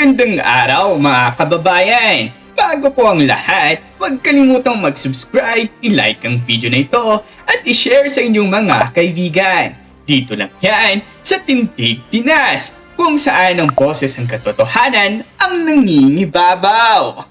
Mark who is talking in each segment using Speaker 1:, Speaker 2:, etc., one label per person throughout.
Speaker 1: Magandang araw mga kababayan! Bago po ang lahat, huwag kalimutang mag-subscribe, i-like ang video na ito at i-share sa inyong mga kaibigan. Dito lang yan sa Tindig Pinas, kung saan ang boses ng katotohanan ang nangingibabaw.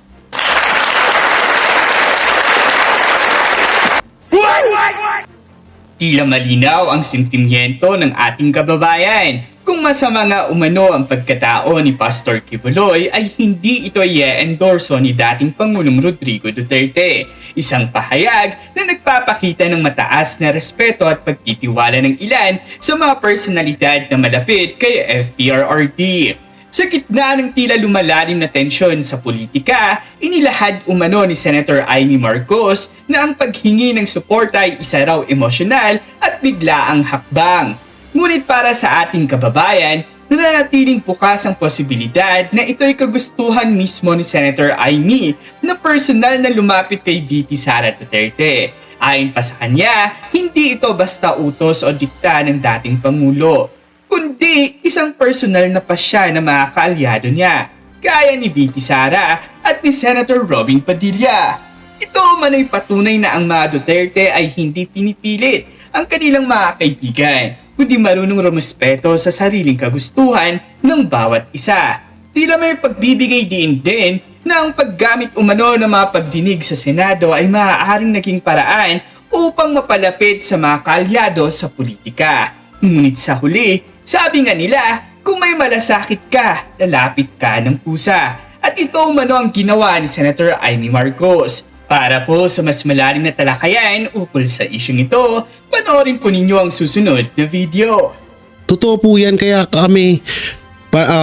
Speaker 1: Tila malinaw ang sentimiento ng ating kababayan. Kung masama nga umano ang pagkatao ni Pastor Kibuloy ay hindi ito i-endorso ni dating Pangulong Rodrigo Duterte. Isang pahayag na nagpapakita ng mataas na respeto at pagtitiwala ng ilan sa mga personalidad na malapit kay FPRRD. Sa gitna ng tila lumalalim na tensyon sa politika, inilahad umano ni Senator Amy Marcos na ang paghingi ng suporta ay isa raw emosyonal at biglaang hakbang. Ngunit para sa ating kababayan, nananatiling bukas ang posibilidad na ito'y kagustuhan mismo ni Senator Amy na personal na lumapit kay VP Sara Duterte. Ayon pa sa kanya, hindi ito basta utos o dikta ng dating Pangulo, kundi isang personal na pasya na mga kaalyado niya, gaya ni VP Sara at ni Senator Robin Padilla. Ito man ay patunay na ang mga Duterte ay hindi pinipilit ang kanilang mga kaibigan, kundi marunong rumispeto sa sariling kagustuhan ng bawat isa. Tila may pagbibigay din na ang paggamit umano ng mga pagdinig sa Senado ay maaaring naging paraan upang mapalapit sa mga kaalyado sa politika. Ngunit sa huli, sabi nga nila, kung may malasakit ka, lalapit ka ng pusa. At ito umano ang ginawa ni Senator Amy Marcos. Para po sa mas malalim na talakayan ukol sa isyong ito, panoorin po ninyo ang susunod na video.
Speaker 2: Totoo po yan, kaya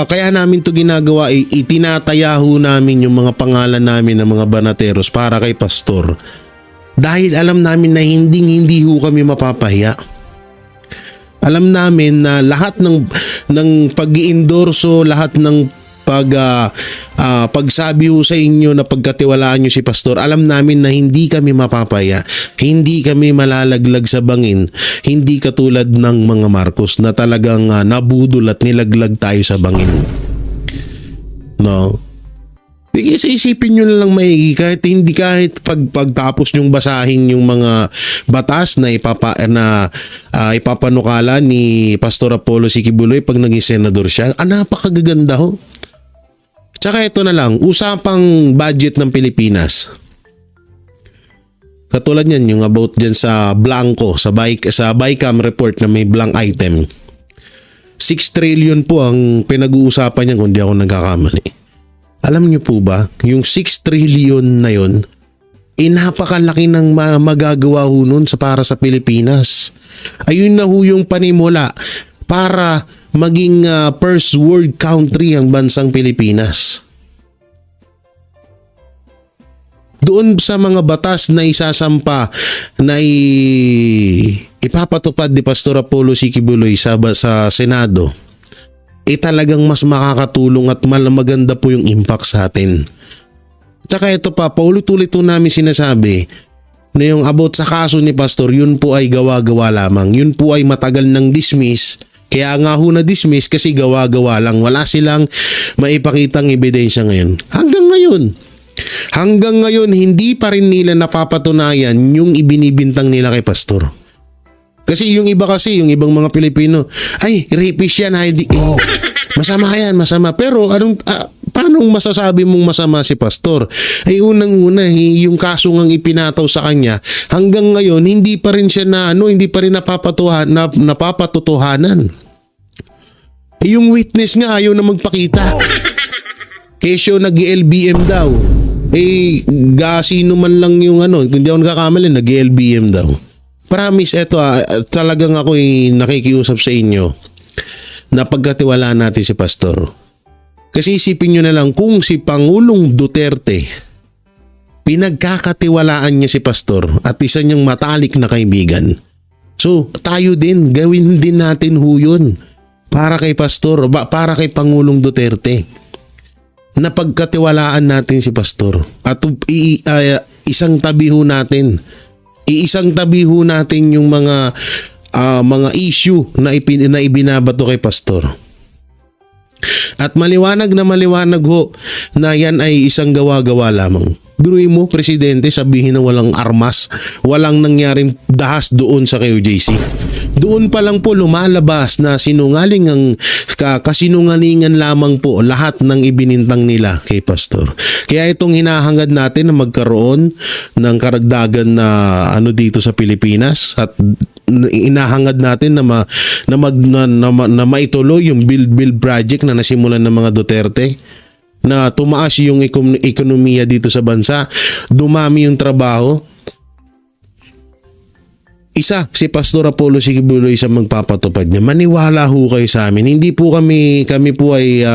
Speaker 2: kaya namin to ginagawa, itinataya ho namin yung mga pangalan namin ng mga banateros para kay Pastor. Dahil alam namin na hindi ho kami mapapahiya. Alam namin na lahat ng pag-iendorso, lahat ng pagsabi ho sa inyo na pagkatiwalaan nyo si Pastor, alam namin na hindi kami mapapaya, hindi kami malalaglag sa bangin, hindi katulad ng mga Marcos na talagang nabudol at nilaglag tayo sa bangin. No? Isipin nyo na lang maigi, kahit pagtapos nyong basahin yung mga batas na ipapanukala ni Pastor Apollo C. Kibuloy pag naging senador siya, napakagaganda ho. Tsaka ito na lang, usapang budget ng Pilipinas. Katulad yan, yung about dyan sa Blanco, sa BICAM report na may blank item. 6 trillion po ang pinag-uusapan niya kung di ako nagkakamali. Alam niyo po ba, yung 6 trillion na yun, napakalaki ng magagawa ho nun para sa Pilipinas. Ayun na ho yung panimula para maging first world country ang bansang Pilipinas. Doon sa mga batas na isasampa na ipapatupad ni Pastor Apollo C. Kibuloy sa Senado, talagang mas makakatulong at maganda po yung impact sa atin. Tsaka ito pa, paulit-ulit po namin sinasabi na yung about sa kaso ni Pastor, yun po ay gawa-gawa lamang. Yun po ay matagal ng dismiss. Kaya nga ho na dismiss kasi gawa-gawa lang. Wala silang maipakitang ebidensya ngayon. Hanggang ngayon, hindi pa rin nila napapatunayan yung ibinibintang nila kay Pastor. Kasi yung ibang mga Pilipino, ay, rapist yan, masama yan, masama. Pero paano masasabi mong masama si Pastor? Ay unang-una, yung kaso ngang ipinataw sa kanya, hanggang ngayon, hindi pa rin siya hindi pa rin napapatutuhanan. Yung witness nga ayaw na magpakita. Kesyo nag-LBM daw. Sino man lang yung kung di ako nakakamali, nag-LBM daw. Promise, eto talagang ako'y nakikiusap sa inyo na pagkatiwalaan natin si Pastor. Kasi isipin nyo na lang kung si Pangulong Duterte, pinagkakatiwalaan niya si Pastor at isa niyang matalik na kaibigan. So tayo din, gawin din natin ho yun para kay Pastor, para kay Pangulong Duterte. Na pagkatiwalaan natin si Pastor at isang tabi ho natin. Iisang tabi ho natin yung mga issue na ibinabato kay Pastor. At maliwanag ho na yan ay isang gawa-gawa lamang. Biruin mo, Presidente, sabihin na walang armas, walang nangyaring dahas doon sa KOJC. Doon pa lang po lumalabas na kasinungalingan lamang po lahat ng ibinintang nila kay Pastor. Kaya itong hinahangad natin na magkaroon ng karagdagan na dito sa Pilipinas at inahangad natin na maituloy yung build project na nasimulan ng mga Duterte, na tumaas yung ekonomiya dito sa bansa, dumami yung trabaho. Isa, si Pastor Apollo Kibuloy sa magpapatupad niya. Maniwala ho kayo sa amin. Hindi po kami po ay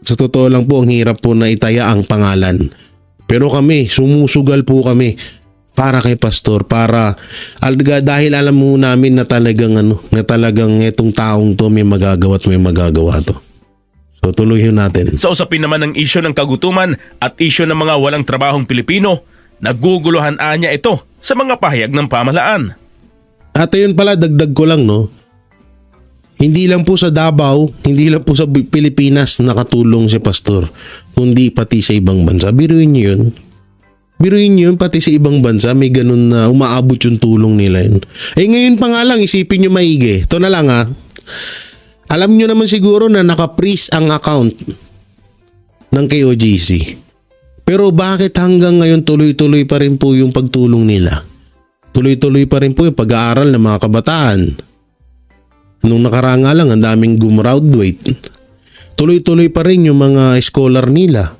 Speaker 2: sa totoo lang po, ang hirap po na itaya ang pangalan. Pero kami, sumusugal po kami para kay Pastor, dahil alam mo namin na talagang itong taong to may magagawa at may magagawa to. So tuloyin natin.
Speaker 3: Sa usapin naman ng isyu ng kagutuman at isyu ng mga walang trabahong Pilipino, naguguluhan niya ito sa mga pahayag ng pamahalaan.
Speaker 2: At ayun pala, dagdag ko lang, hindi lang po sa Davao, hindi lang po sa Pilipinas nakatulong si Pastor, kundi pati sa ibang bansa. Biruin niyo yun, pati sa ibang bansa may ganun na umaabot yung tulong nila yun. Ngayon pa nga lang, isipin nyo maigi. Ito na lang alam nyo naman siguro na naka-freeze ang account ng KOJC. Pero bakit hanggang ngayon tuloy-tuloy pa rin po yung pagtulong nila? Tuloy-tuloy pa rin po yung pag-aaral ng mga kabataan. Nung nakaranga lang, ang daming gumraduate. Tuloy-tuloy pa rin yung mga scholar nila.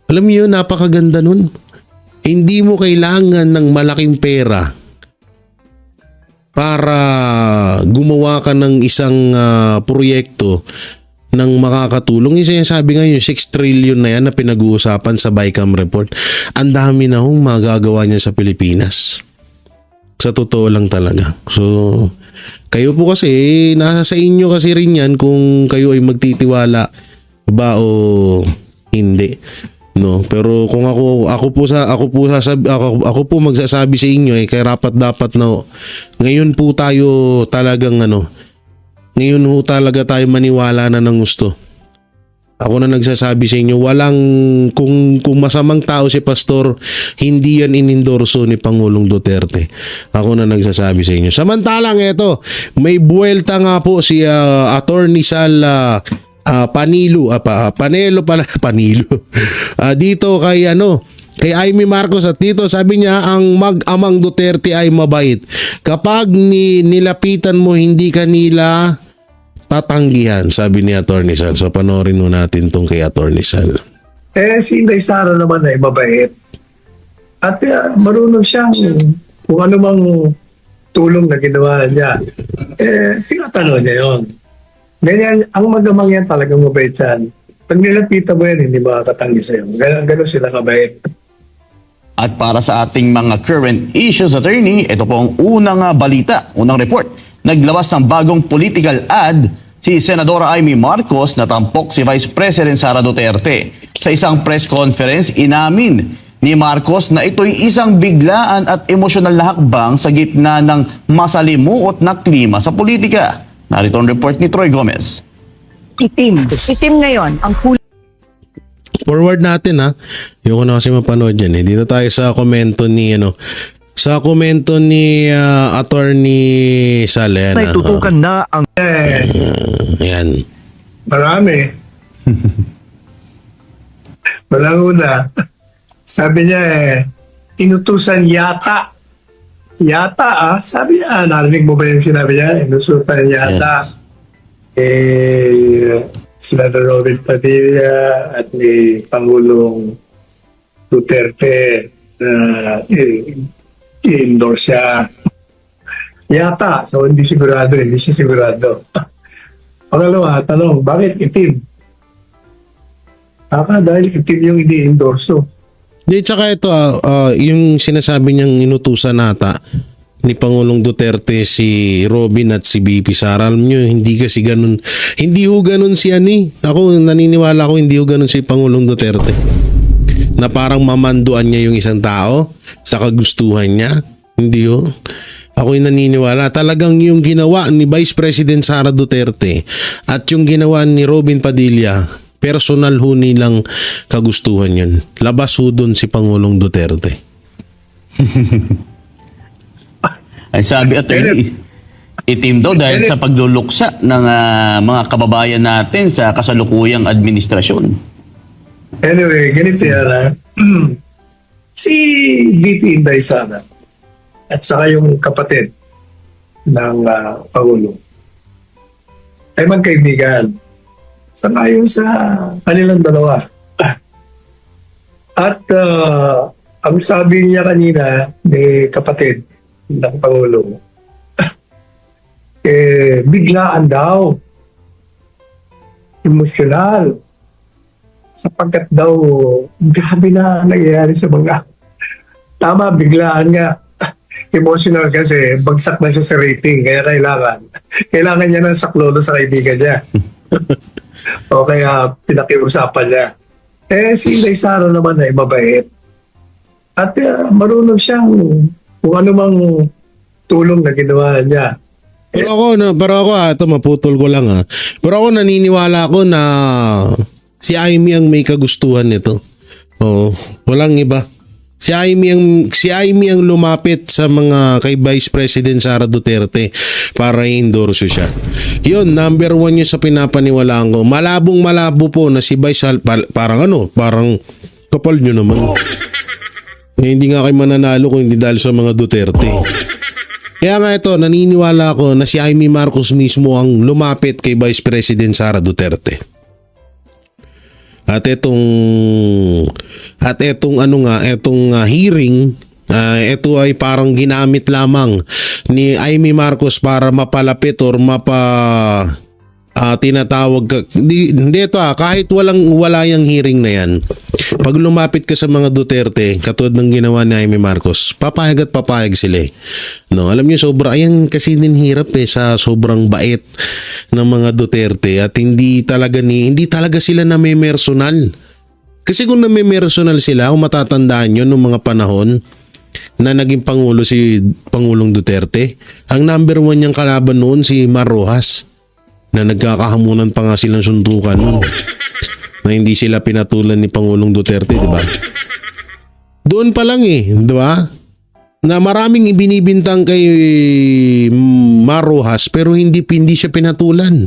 Speaker 2: Alam niyo, napakaganda nun. Hindi mo kailangan ng malaking pera para gumawa ka ng isang proyekto ng makakatulong. Isa yung sabi ngayon, 6 trillion na yan na pinag-uusapan sa BICAM report. Ang dami na hong magagawa niya sa Pilipinas. Sa totoo lang talaga. So, kayo po kasi, nasa sa inyo kasi rin yan kung kayo ay magtitiwala ba o hindi. No, pero kung ako po magsasabi sa inyo kaya dapat na ngayon po tayo talagang ngayon ho talaga tayo maniwala na ng gusto. Ako na nagsasabi sa inyo, kung masamang tao si Pastor, hindi yan inendorso ni Pangulong Duterte. Ako na nagsasabi sa inyo. Samantalang ito, may buwelta nga po si Attorney Sal Panilo dito kay Amy Marcos, at dito sabi niya ang mag-amang Duterte ay mabait. Kapag nilapitan mo, hindi kanila tatanggihan, sabi ni Attorney Sal. So panoorin mo natin tong kay Attorney Sal.
Speaker 4: Si Inday Sara naman ay mabait. At marunong siyang kung ano mang tulong na ginawa niya. Tinatanong niya yun. Ganyan, ang magamang yan talagang mabait yan. Pag nilapitan mo yan, hindi makakatanggi sa'yo. Ganun sila kabait.
Speaker 5: At para sa ating mga current issues, attorney, ito po ang unang balita, unang report. Naglabas ng bagong political ad si Senadora Amy Marcos na tampok si Vice President Sara Duterte. Sa isang press conference, inamin ni Marcos na ito'y isang biglaan at emosyonal na hakbang sa gitna ng masalimuot na klima sa politika. Narito ang report ni Troy Gomez.
Speaker 6: Itim ngayon ang kulay.
Speaker 2: Forward natin Ayoko na kasi mapanood yan Dito tayo sa komento ni Attorney Sal.
Speaker 7: May tutukan na ang
Speaker 2: Yan.
Speaker 4: Marami. Una, sabi niya inutusan yata. Yata sabi niya, narinig mo ba yung sinabi niya? Inutusan yata. Senador Robin Padilla at ni Pangulong Duterte i-endorse siya. Yata. So, hindi siya sigurado. Pangalawa, tanong, bakit itim? Dahil itim yung ini-endorso.
Speaker 2: Di, tsaka ito, yung sinasabi niyang inutusan nata ni Pangulong Duterte si Robin at si BP Sara. Alam niyo, hindi kasi ganun. Hindi ho ganun si Ako naniniwala ko hindi ho ganun si Pangulong Duterte. Na parang mamanduan niya yung isang tao sa kagustuhan niya. Hindi ho. Ako'y naniniwala. Talagang yung ginawa ni Vice President Sara Duterte at yung ginawa ni Robin Padilla, personal ho nilang kagustuhan yun. Labas ho dun si Pangulong Duterte.
Speaker 5: Ay sabi attorney, itim daw dahil sa pagluluksa ng mga kababayan natin sa kasalukuyang administrasyon.
Speaker 4: Anyway, ganito yan ha. Si VP Inday Sara at saka yung kapatid ng Pangulo ay magkaibigan. Sangayon sa kanilang dalawa. At ang sabi niya kanina ni kapatid ng Pangulo, biglaan daw, emosyonal, sapagkat daw grabe na nangyayari sa mga tama, biglaan nga. Emotional kasi bagsak na siya sa rating, kaya kailangan niya ng saklolo sa kaibigan niya. O kaya pinakiusapan niya. Si Inday Sara naman ay mabait. At marunong siyang kung ano mang tulong na ginawa niya.
Speaker 2: Pero ako ito maputol ko lang Pero ako naniniwala ako na si Amy ang may kagustuhan nito. Oo, walang iba. Si Amy ang lumapit sa mga kay Vice President Sara Duterte para i-endorse siya. Yun, number 1 yun sa pinapaniwalaan ko. Malabong-malabo po na si Vice parang kapal nyo naman. Hindi nga kayo mananalo kung hindi dahil sa mga Duterte. Kaya nga ito, naniniwala ako na si Amy Marcos mismo ang lumapit kay Vice President Sara Duterte. At etong hearing, ito ay parang ginamit lamang ni Amy Marcos para mapalapit or tinatawag hindi ito kahit wala yung hearing na yan. Pag lumapit ka sa mga Duterte, katulad ng ginawa ni Amy Marcos, papayag sila No, alam niyo ayan kasi din hirap sa sobrang bait ng mga Duterte at hindi talaga sila name-personal. Kasi kung name-personal sila, kung matatandaan yun noong mga panahon na naging Pangulo si Pangulong Duterte, ang number 1 niyang kalaban noon si Mar Rojas na nagkakahamunan pa nga silang suntukan noon na hindi sila pinatulan ni Pangulong Duterte, di ba? Doon pa lang di ba? Na maraming ibinibintang kay Mar Rojas pero hindi siya pinatulan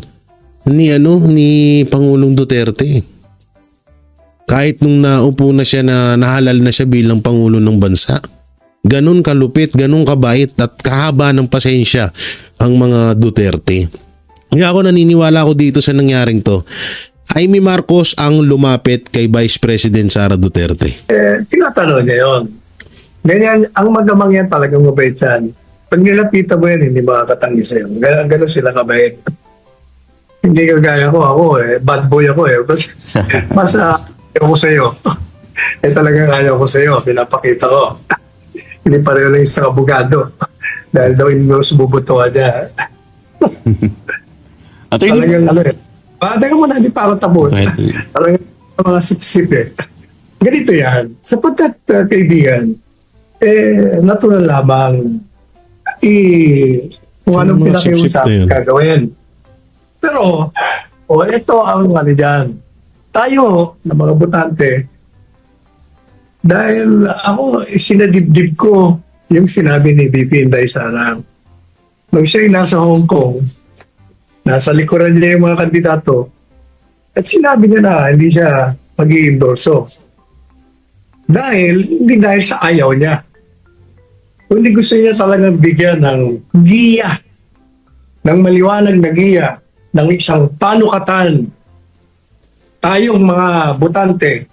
Speaker 2: ni Pangulong Duterte. Kahit nung naupo na siya na nahalal na siya bilang Pangulo ng bansa. Ganun kalupit, ganun kabait at kahaba ng pasensya ang mga Duterte. Kaya ako naniniwala ko dito sa nangyaring to. Amy Marcos ang lumapit kay Vice President Sara Duterte.
Speaker 4: Tinatanong niya yun. Ganyan, ang magamang yan talagang mabait yan. Pag nilapitan mo yan, hindi makakatangi sa'yo. Ganun sila kabait. Hindi kagaya ko, bad boy ako Mas ayaw ko sa'yo. Talagang ayaw ko sa'yo. Pinapakita ko. Hindi pareho lang isang abogado. Dahil daw hindi mo sububutuhan niya. Talagang teka muna, hindi pa ako tapos. Talagang mga sip-sip Ganito yan. Sapagkat kaibigan, natural lamang kung anong pinakiusap gagawin. Pero, ito ang dyan. Tayo, na mga botante, dahil ako, sinadibdib ko yung sinabi ni VP Inday Sara. Nung siya'y nasa Hong Kong, nasa likuran niya yung mga kandidato, at sinabi niya na hindi siya mag-i-endorso. Hindi dahil sa ayaw niya. Kundi gusto niya talagang bigyan ng giya, ng maliwanag na giya, ng isang panukatan tayong mga botante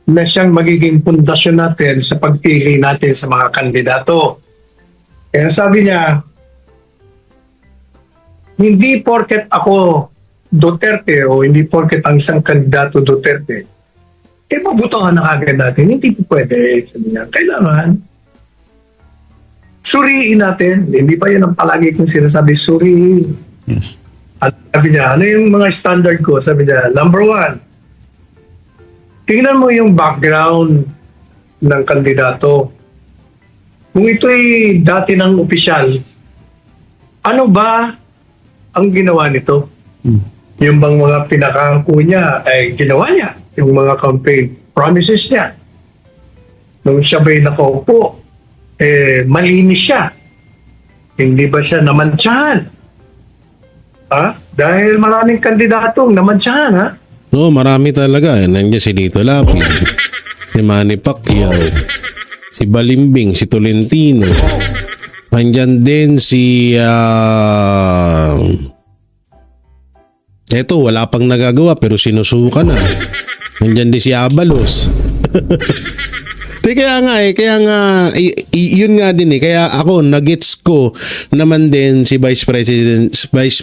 Speaker 4: na siyang magiging pundasyon natin sa pagpili natin sa mga kandidato. Kaya sabi niya, hindi porket ako Duterte o hindi porket ang isang kandidato Duterte, mabutuhan na kagad natin. Hindi po pwede. Sabi niya, kailangan suriin natin. Hindi pa yan ang palagi kong sinasabi, suriin.
Speaker 5: Yes.
Speaker 4: At sabi niya, ano yung mga standard ko? Sabi niya, number 1, tingnan mo yung background ng kandidato. kung ito'y dati ng opisyal, ano ba ang ginawa nito? Yung bang mga pinakangako niya ay ginawa niya. Yung mga campaign promises niya. Nung siya ba'y nakaupo, malinis siya. Hindi ba siya namantsahan? Dahil maraming kandidatong namantsahan, ha?
Speaker 2: No, marami talaga. Nandiyan si Lito Lapid, si Manny Pacquiao, si Balimbing, si Tolentino. Nandiyan din si eto, wala pang nagagawa pero sinusuka na. Nandiyan din si Abalos. Kaya nga, yun nga din kaya ako, nagets ko naman din si Vice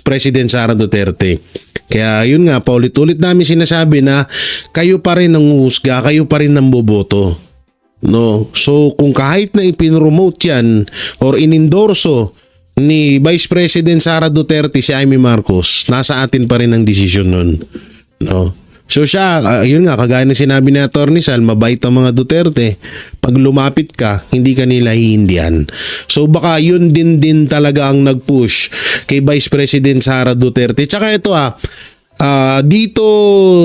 Speaker 2: President Sara Duterte. Kaya yun nga, paulit-ulit namin sinasabi na kayo pa rin ang uhusga, kayo pa rin ang boboto. No? So kung kahit na ipinromote yan or inendorso ni Vice President Sara Duterte si Amy Marcos, nasa atin pa rin ang desisyon nun. No? So siya, yun nga, kagaya ng sinabi ni Atty. Sal, mabait ang mga Duterte. Pag lumapit ka, hindi ka nila hihindihan. So baka yun din talaga ang nag-push kay Vice President Sara Duterte. Tsaka ito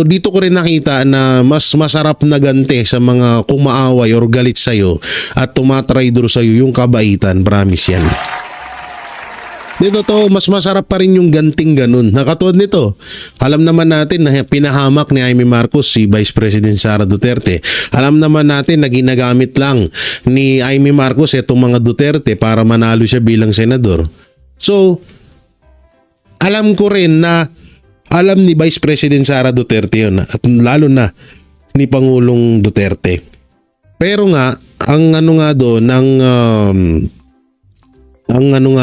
Speaker 2: dito ko rin nakita na mas masarap na ganti sa mga kumaaway or galit sa'yo at tumatraidor sa'yo yung kabaitan. Promise yan. Dito mas masarap pa rin yung ganting ganun. Nakatulad nito, alam naman natin na pinahamak ni Amy Marcos si Vice President Sara Duterte. Alam naman natin na ginagamit lang ni Amy Marcos itong mga Duterte para manalo siya bilang senador. So, alam ko rin na alam ni Vice President Sara Duterte yun at lalo na ni Pangulong Duterte. Pero nga, ang ano nga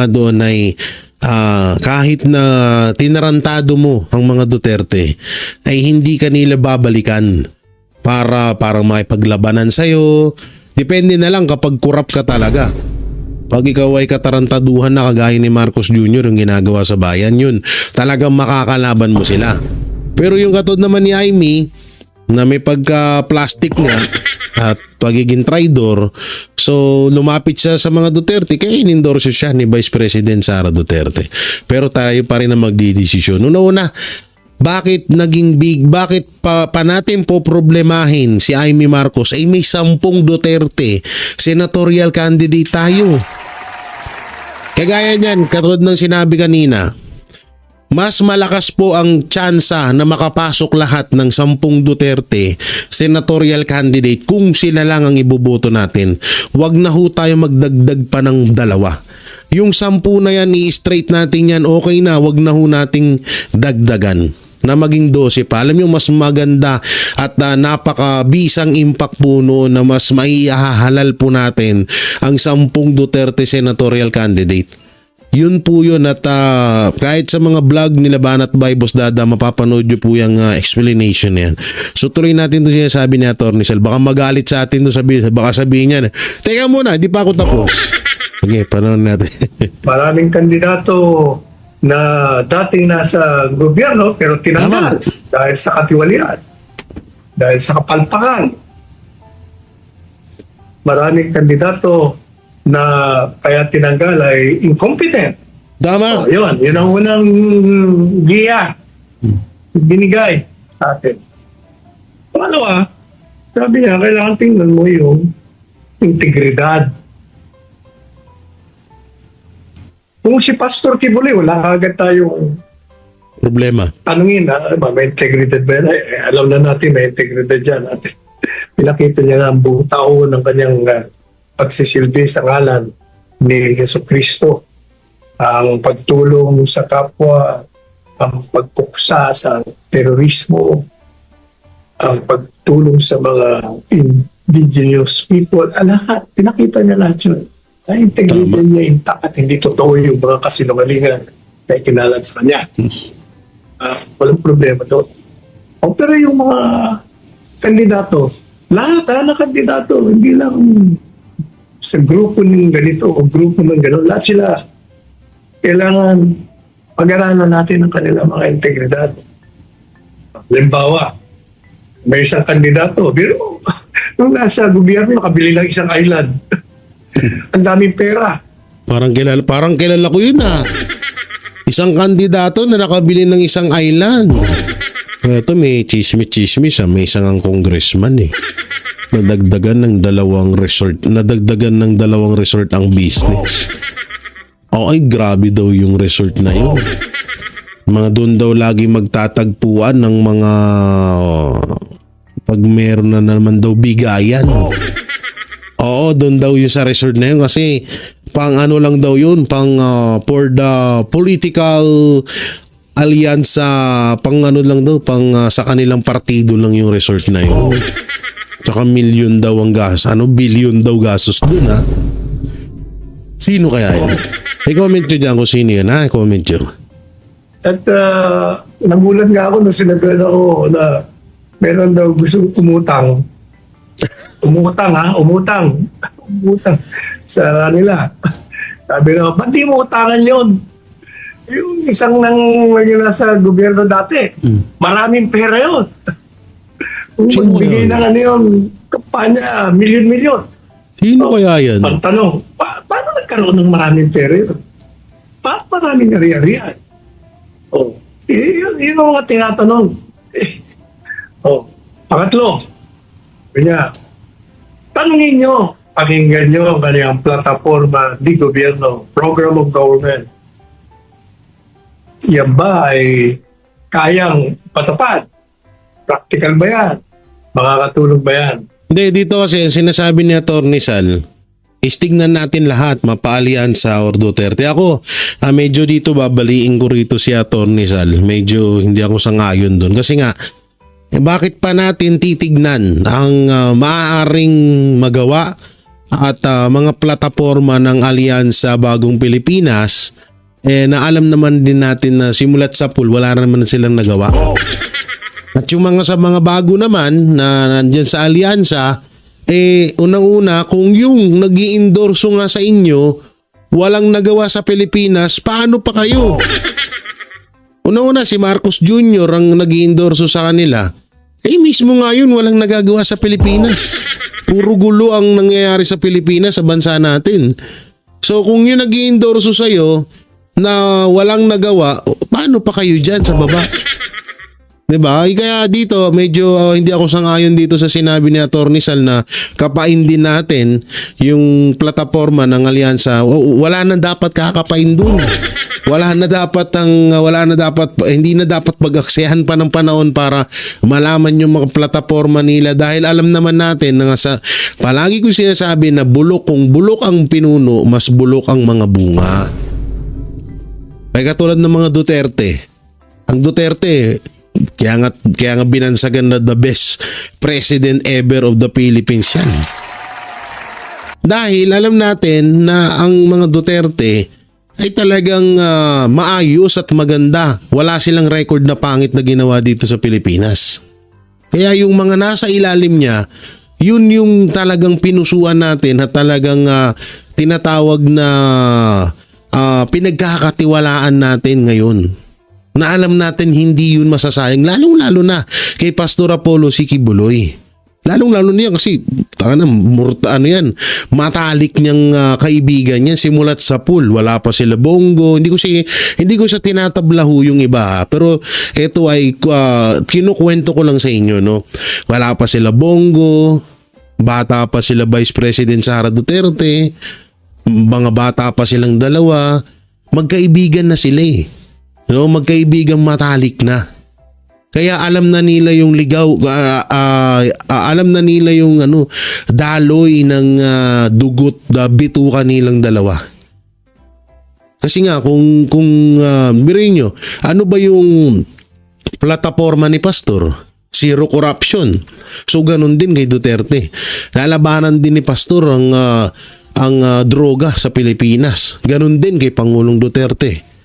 Speaker 2: doon ay kahit na tinarantado mo ang mga Duterte ay hindi kanila babalikan para makipaglabanan sa'yo. Depende na lang kapag corrupt ka talaga. Pag ikaw ay katarantaduhan na kagaya ni Marcos Jr. yung ginagawa sa bayan, yun talagang makakalaban mo sila. Pero yung katod naman ni Amy na may pagka-plastic nga at pagiging traidor, so lumapit siya sa mga Duterte kaya inendorso siya ni Vice President Sara Duterte. Pero tayo pa rin ang magdidesisyon. Una-una, bakit pa natin po problemahin si Amy Marcos ay may 10 Duterte senatorial candidate tayo. Kagaya niyan, katulad ng sinabi kanina, mas malakas po ang tsansa na makapasok lahat ng 10 Duterte senatorial candidate kung sila lang ang iboboto natin. Wag na ho tayo magdagdag pa ng 2. Yung 10 na yan, i-straight natin yan, okay na. Wag na ho nating dagdagan na maging 12 pa. Alam nyo, mas maganda at napakabisang impact po noon na mas maihahalal po natin ang 10 Duterte senatorial candidate. Yun po yun at kahit sa mga vlog nila Banat by Boss Dada, mapapanood nyo po yung explanation yan. So tuloy natin ito sinasabi ni Atty. Sal. Baka magalit sa atin doon, baka sabihin niya, teka muna, di pa ako tapos. Okay, panood natin.
Speaker 4: Maraming kandidato na dating nasa gobyerno pero tinanggal dahil sa katiwalian, dahil sa kapalpakan. Maraming kandidato na kaya tinanggal ay incompetent.
Speaker 2: Tama.
Speaker 4: Yun ang unang giya binigay sa atin. Pangalawa, sabi niya, kailangan tingnan mo yung integridad. Kung si Pastor Kibuloy, wala agad tayong
Speaker 2: Problema.
Speaker 4: tanungin, may integridad ba yan? Alam na natin may integridad dyan. At pinakita niya nga ang buong tao ng kanyang pagsisilbi sa ngalan ni Jesucristo, ang pagtulong sa kapwa, ang pagpuksa sa terorismo, ang pagtulong sa mga indigenous people, lahat. Pinakita niya lahat yun. Ay, integridad niya intact at hindi totoo yung mga kasinungalingan na ikinalat sa kanya. Walang problema doon. Pero yung mga kandidato, lahat na kandidato, hindi lang sa grupo ng ganito o grupo ng gano'n, lahat sila kailangan pag-aralan natin ang kanilang mga integridad. Halimbawa, may isang kandidato, pero nung nasa gobyerno, nakabili lang isang island. Ang daming pera.
Speaker 2: Parang kilala ko yun ah. Isang kandidato na nakabili ng isang island. Ito may chismis ah. May isang ang congressman eh. Nadagdagan ng dalawang resort ang business. Ay grabe daw yung resort na yun. Mga doon daw lagi magtatagpuan ng mga pag meron na naman daw bigayan. Oo, doon daw yung sa resort na yun kasi pang ano lang daw yun, pang for the political alliance, pang ano lang daw, pang sa kanilang partido lang yung resort na yun. Tsaka milyon daw ang gas, billion daw gastos doon ha. Sino kaya yun? I-comment nyo dyan kung sino yan ha, i-comment nyo.
Speaker 4: At nagulat nga ako nung sinabihan ako na meron daw gusto umutang. Umutang sa kanila. Sabi na, ba't di mo utangan yun? Yung isang nasa gobyerno dati, maraming pera yun. Kung
Speaker 2: Sino
Speaker 4: magbigay
Speaker 2: yun?
Speaker 4: ng yung kampanya, milyon-milyon.
Speaker 2: Sino kaya yan?
Speaker 4: Ang tanong, paano nagkaroon ng maraming pera yun? Maraming ari-arian. Yun ang mga tinatanong. Pangatlo, kanya, tanungin nyo, pakinggan nyo ang kanyang plataforma di gobyerno, program of government. Yan ba ay kayang patupad? Practical ba yan? Makakatulong ba yan?
Speaker 2: Hindi, dito kasi sinasabi ni Atty. Sal, istignan natin lahat, mapaalyansa or Duterte. Ako, medyo dito babaliin ko rito si Atty. Sal. Medyo hindi ako sangayon doon. Kasi nga, bakit pa natin titignan ang maaaring magawa at mga plataforma ng Alyansa Bagong Pilipinas na alam naman din natin na simulat sa pool, wala naman silang nagawa. At yung sa mga bago naman na nandyan sa alyansa, unang-una, kung yung nag-i-endorso nga sa inyo, walang nagawa sa Pilipinas, paano pa kayo? Unang-una, si Marcos Jr. ang nag-i-endorso sa kanila. Mismo nga yun, walang nagagawa sa Pilipinas. Puro gulo ang nangyayari sa Pilipinas, sa bansa natin. So kung yung nag-i-endorso sa'yo na walang nagawa, paano pa kayo dyan sa baba? Diba? Kaya dito medyo hindi ako sangayon dito sa sinabi ni Atty. Sal na kapain din natin yung plataforma ng alyansa. Wala na dapat kakapain dun. Hindi na dapat pag-aksehan pa ng panahon para malaman yung mga plataforma nila dahil alam naman natin na palagi ko sinasabi na kung bulok ang pinuno, mas bulok ang mga bunga. Kaya katulad ng mga Duterte. Ang Duterte, kaya nga binansagan na the best president ever of the Philippines yan. Dahil alam natin na ang mga Duterte ay talagang maayos at maganda. Wala silang record na pangit na ginawa dito sa Pilipinas. Kaya yung mga nasa ilalim niya, yun yung talagang pinusuan natin at talagang tinatawag na pinagkakatiwalaan natin ngayon. Na alam natin hindi yun masasayang, lalong-lalo na kay Pastor Apollo C. Quiboloy. Lalong-lalo niya kasi matalik niyang kaibigan niya simulat sa pool. Wala pa sila Bongo. Hindi ko siya tinatablahu yung iba. Pero ito ay kinukwento ko lang sa inyo, no. Wala pa sila Bongo. Bata pa sila Vice President Sara Duterte. Mga bata pa silang dalawa. Magkaibigan na sila eh. No, magkaibigang matalik na. Kaya alam na nila yung ligaw, alam na nila yung daloy ng dugot, bituka nilang dalawa. Kasi nga kung biruin nyo, ano ba yung plataforma ni Pastor? Zero corruption. So ganun din kay Duterte. Lalabanan din ni Pastor ang droga sa Pilipinas. Ganun din kay Pangulong Duterte.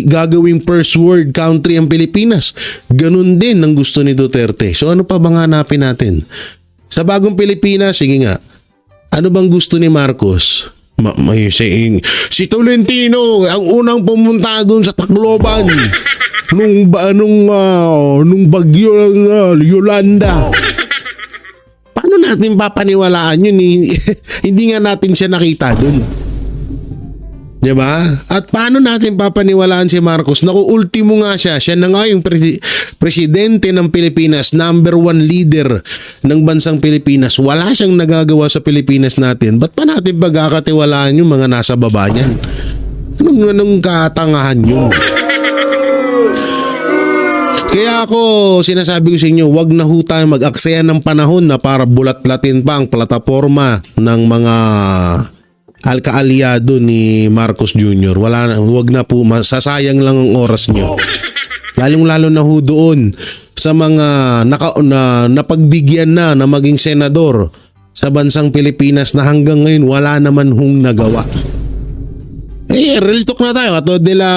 Speaker 2: Gagawing first world country ang Pilipinas. Ganun din ang gusto ni Duterte. So ano pa bang hanapin natin? Sa bagong Pilipinas, sige nga. Ano bang gusto ni Marcos? May saying, si Tolentino ang unang pumunta doon sa Tacloban nung bagyo ng Yolanda. Paano natin papaniwalaan yun? Hindi nga natin siya nakita dun. Diba? At paano natin papaniwalaan si Marcos? Naku, ultimo nga siya. Siya na nga yung presidente ng Pilipinas, number 1 leader ng bansang Pilipinas. Wala siyang nagagawa sa Pilipinas natin. Ba't pa natin pagkakatiwalaan yung mga nasa baba niyan? Anong katangahan yun? Kaya ako sinasabi ko sa inyo, wag na ho tayo mag-aksaya ng panahon na para bulat-latin pa ang plataforma ng mga alkaalyado ni Marcos Jr. Wag na po, sasayang lang ang oras nyo. Lalong-lalo na ho doon sa mga napagbigyan na maging senador sa bansang Pilipinas na hanggang ngayon wala naman hong nagawa. Real talk na tayo. Katulad nila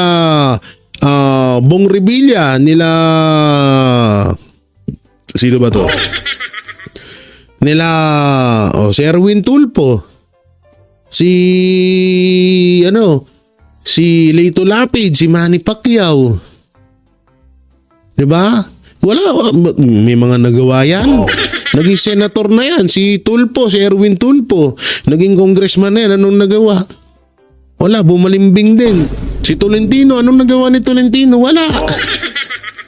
Speaker 2: Bong Revilla, nila sino ba to? Nila si Erwin Tulfo. Si Lito Lapid, si Manny Pacquiao. 'Di ba? May mga nagawa yan. Naging senator na yan, si Tulfo, si Erwin Tulfo. Naging congressman na yan, anong nagawa? Wala, bumalimbing din. Si Tolentino, anong nagawa ni Tolentino? Wala.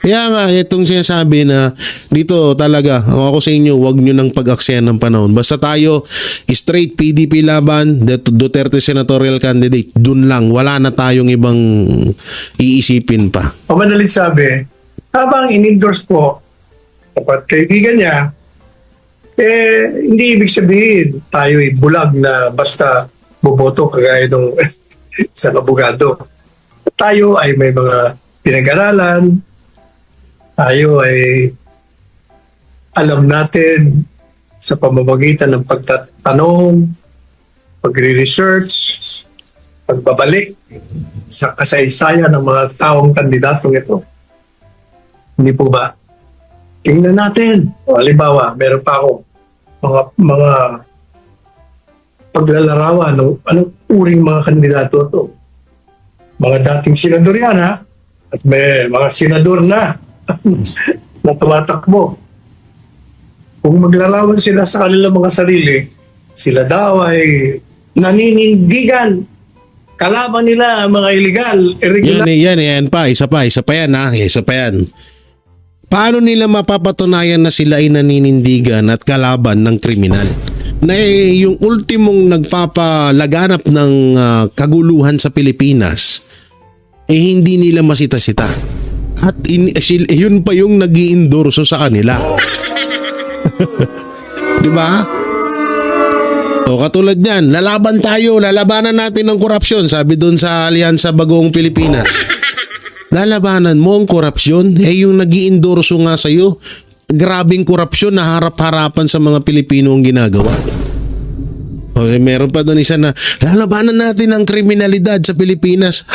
Speaker 2: Kaya nga, itong sinasabi na dito talaga, ako sa inyo, wag nyo nang pag-aksaya ng panahon. Basta tayo, straight PDP laban, Duterte senatorial candidate, dun lang. Wala na tayong ibang iisipin pa.
Speaker 4: O madalit sabi, habang in-endorse po, dapat kaibigan niya, hindi ibig sabihin tayo'y bulag na basta boboto kagaya ng isang abogado. Tayo ay may mga pinag-aralan, tayo ay alam natin sa pamamagitan ng pagtatanong, pagre-research, pagbabalik sa kasaysayan ng mga taong kandidatong ito. Hindi po ba? Tingnan natin. Halimbawa, meron pa ako mga paglalarawan ng anong uring mga kandidato ito. Mga dating senador yan, ha? At may mga senador na na tumatakbo. Kung maglarawan sila sa kanilang mga sarili, sila daw ay naninindigan. Kalaban nila ang mga illegal, irregular.
Speaker 2: Yan pa. Isa pa yan ha. Isa pa yan. Paano nila mapapatunayan na sila ay naninindigan at kalaban ng kriminal? Na yung ultimong nagpapalaganap ng kaguluhan sa Pilipinas, hindi nila masita-sita. At yun pa yung nag-i-endorso sa kanila. Di ba? O katulad niyan, lalabanan natin ng korupsyon, sabi doon sa Alyansa Bagong Pilipinas. Lalabanan mo ang korupsyon, yung nag-i-endorso nga sa'yo, grabing korupsyon na harap-harapan sa mga Pilipino ang ginagawa. O meron pa doon isa na, lalabanan natin ang kriminalidad sa Pilipinas.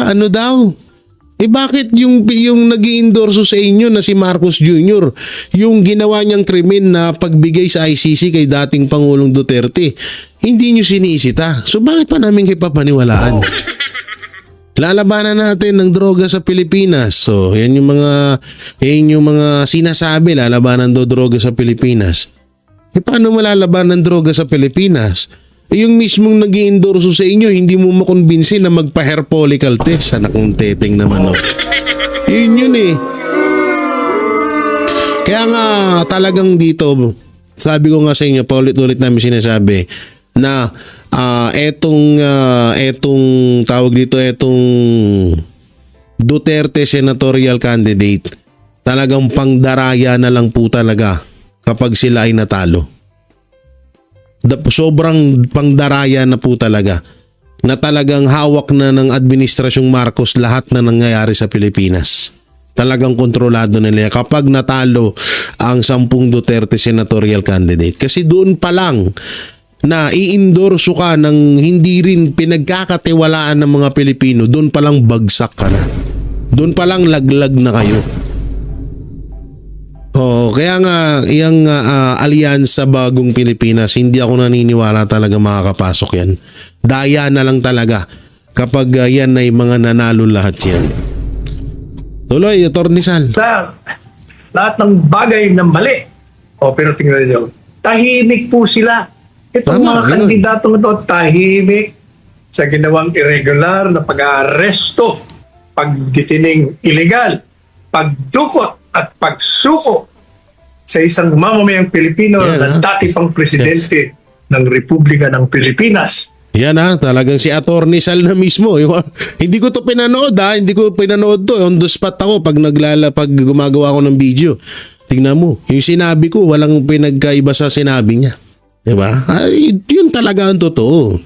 Speaker 2: Ano daw? Bakit yung nag-i-endorso sa inyo na si Marcos Jr., yung ginawa niyang krimen na pagbigay sa ICC kay dating Pangulong Duterte, hindi niyo sinisita. So bakit pa namin kayo papaniwalaan? Lalabanan natin ng droga sa Pilipinas. So yan yung mga sinasabi, lalabanan daw droga sa Pilipinas. Paano malalabanan ng droga sa Pilipinas? Yung mismong nag-i-endorso sa inyo, hindi mo makumbinsi na magpa-hair follicle test. Anak ng teteng naman, Yun eh. Kaya nga talagang dito, sabi ko nga sa inyo, paulit-ulit namin sinasabi, na etong Duterte senatorial candidate, talagang pangdaraya na lang po talaga kapag sila ay natalo. Sobrang pangdaraya na po talaga na talagang hawak na ng administrasyong Marcos lahat na nangyayari sa Pilipinas. Talagang kontrolado na nila kapag natalo ang 10 Duterte senatorial candidate. Kasi doon pa lang na i-endorso ka ng hindi rin pinagkakatiwalaan ng mga Pilipino, doon pa lang bagsak ka na. Doon pa lang laglag na kayo. Kaya nga, yung Alyansa Bagong Pilipinas, hindi ako naniniwala talaga makakapasok yan. Daya na lang talaga kapag yan ay mga nanalo lahat yan. Tuloy, Atty. Sal.
Speaker 4: lahat ng bagay na mali. O, pero tingnan nyo, tahimik po sila. Itong
Speaker 2: Tama,
Speaker 4: mga
Speaker 2: ganun.
Speaker 4: kandidatong ito, tahimik sa ginawang irregular na pag-aaresto, pagdetining illegal, pagdukot at pagsuko sa isang mamamayang Pilipino
Speaker 2: Yan,
Speaker 4: na
Speaker 2: ha?
Speaker 4: dati pang presidente ng Republika ng Pilipinas.
Speaker 2: Yan talagang si Attorney Sal na mismo. Hindi ko to pinanood hindi ko pinanood to. On the spot ako pag gumagawa ako ng video. Tingnan mo, yung sinabi ko, walang pinagkaiba sa sinabi niya. Diba? Ay, yun talaga ang totoo.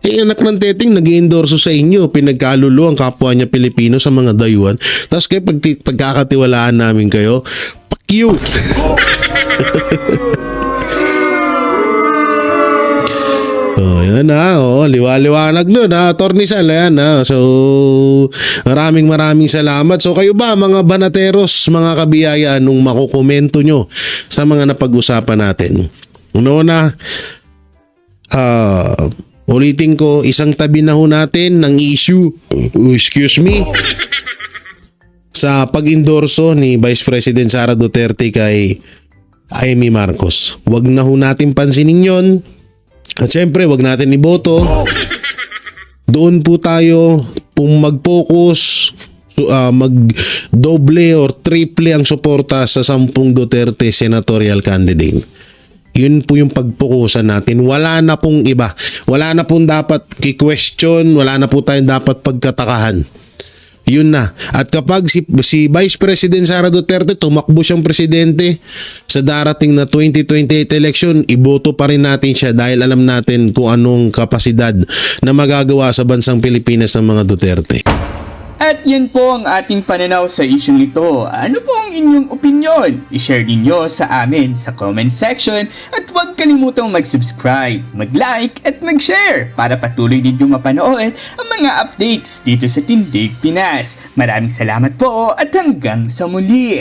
Speaker 2: Anak ng Teting nag-i-endorso sa inyo, pinagkalulo ang kapwa niya Pilipino sa mga dayuhan. Tapos kayo pagkakatiwalaan namin kayo, fuck you! Yan liwa-liwanag nun Attorney Sal, yan So, maraming salamat. So, kayo ba mga banateros, mga kabiyaya, nung makukomento nyo sa mga napag-usapan natin? Una, ulitin ko, isang tabi na ho natin ng issue, excuse me, sa pag-endorso ni Vice President Sara Duterte kay Amy Marcos. Huwag na ho natin pansinin yon. At syempre, wag natin iboto. Doon po tayo mag-focus, mag-doble or triple ang suporta sa 10 Duterte senatorial candidate. Yun po yung pagpukusan natin. Wala na pong iba. Wala na pong dapat ki-question. Wala na po tayong dapat pagkatakahan. Yun na. At kapag si Vice President Sara Duterte tumakbo siyang presidente sa darating na 2028 election, iboto pa rin natin siya dahil alam natin kung anong kapasidad na magagawa sa bansang Pilipinas ng mga Duterte.
Speaker 1: At yan po ang ating pananaw sa isyong ito. Ano po ang inyong opinion? I-share ninyo sa amin sa comment section at huwag kalimutang mag-subscribe, mag-like at mag-share para patuloy ninyong mapanood ang mga updates dito sa Tindig Pinas. Maraming salamat po at hanggang sa muli!